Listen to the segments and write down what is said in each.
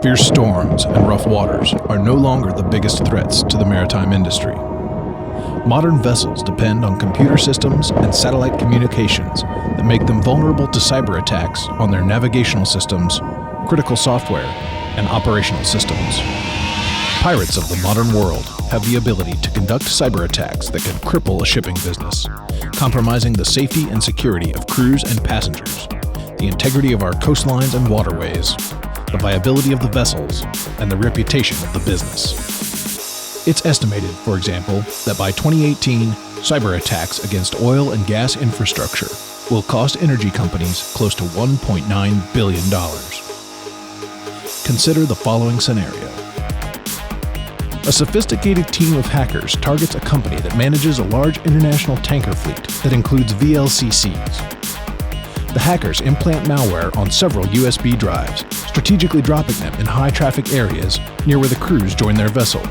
Fierce storms and rough waters are no longer the biggest threats to the maritime industry. Modern vessels depend on computer systems and satellite communications that make them vulnerable to cyber attacks on their navigational systems, critical software, and operational systems. Pirates of the modern world have the ability to conduct cyber attacks that can cripple a shipping business, compromising the safety and security of crews and passengers, the integrity of our coastlines and waterways, the viability of the vessels, and the reputation of the business. It's estimated, for example, that by 2018, cyber attacks against oil and gas infrastructure will cost energy companies close to $1.9 billion. Consider the following scenario. A sophisticated team of hackers targets a company that manages a large international tanker fleet that includes VLCCs. The hackers implant malware on several USB drives, strategically dropping them in high-traffic areas near where the crews join their vessel.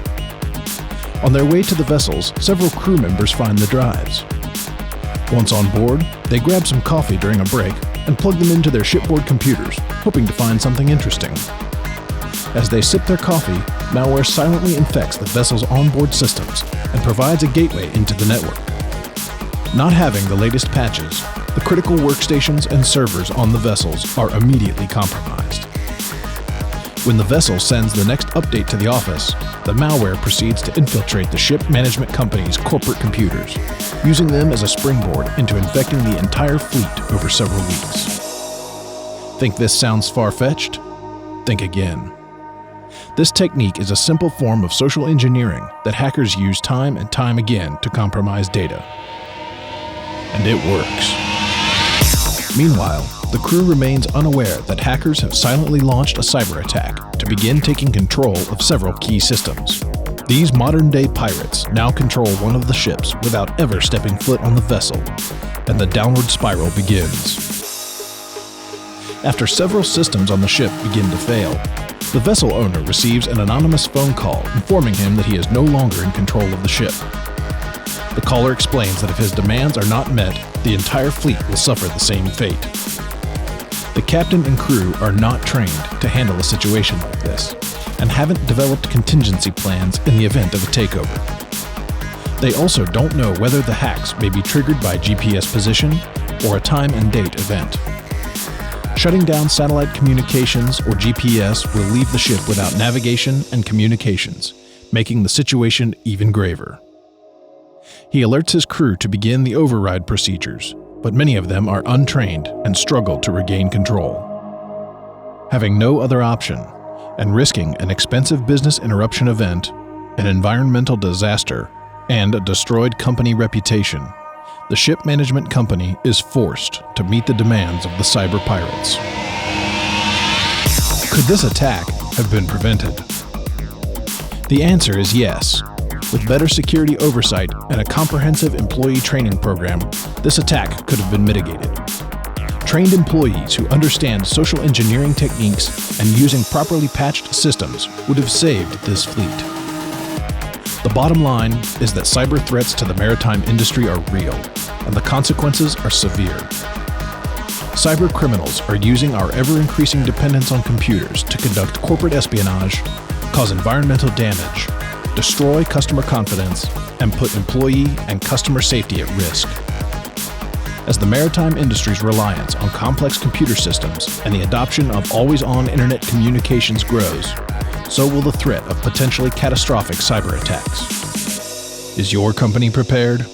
On their way to the vessels, several crew members find the drives. Once on board, they grab some coffee during a break and plug them into their shipboard computers, hoping to find something interesting. As they sip their coffee, malware silently infects the vessel's onboard systems and provides a gateway into the network. Not having the latest patches, the critical workstations and servers on the vessels are immediately compromised. When the vessel sends the next update to the office, the malware proceeds to infiltrate the ship management company's corporate computers, using them as a springboard into infecting the entire fleet over several weeks. Think this sounds far-fetched? Think again. This technique is a simple form of social engineering that hackers use time and time again to compromise data. And it works. Meanwhile, the crew remains unaware that hackers have silently launched a cyber attack to begin taking control of several key systems. These modern-day pirates now control one of the ships without ever stepping foot on the vessel, and the downward spiral begins. After several systems on the ship begin to fail, the vessel owner receives an anonymous phone call informing him that he is no longer in control of the ship. The caller explains that if his demands are not met, the entire fleet will suffer the same fate. The captain and crew are not trained to handle a situation like this, and haven't developed contingency plans in the event of a takeover. They also don't know whether the hacks may be triggered by GPS position or a time and date event. Shutting down satellite communications or GPS will leave the ship without navigation and communications, making the situation even graver. He alerts his crew to begin the override procedures, but many of them are untrained and struggle to regain control. Having no other option, and risking an expensive business interruption event, an environmental disaster, and a destroyed company reputation, the ship management company is forced to meet the demands of the cyber pirates. Could this attack have been prevented? The answer is yes. With better security oversight and a comprehensive employee training program, this attack could have been mitigated. Trained employees who understand social engineering techniques and using properly patched systems would have saved this fleet. The bottom line is that cyber threats to the maritime industry are real, and the consequences are severe. Cyber criminals are using our ever-increasing dependence on computers to conduct corporate espionage, cause environmental damage, destroy customer confidence, and put employee and customer safety at risk. As the maritime industry's reliance on complex computer systems and the adoption of always-on internet communications grows, so will the threat of potentially catastrophic cyber attacks. Is your company prepared?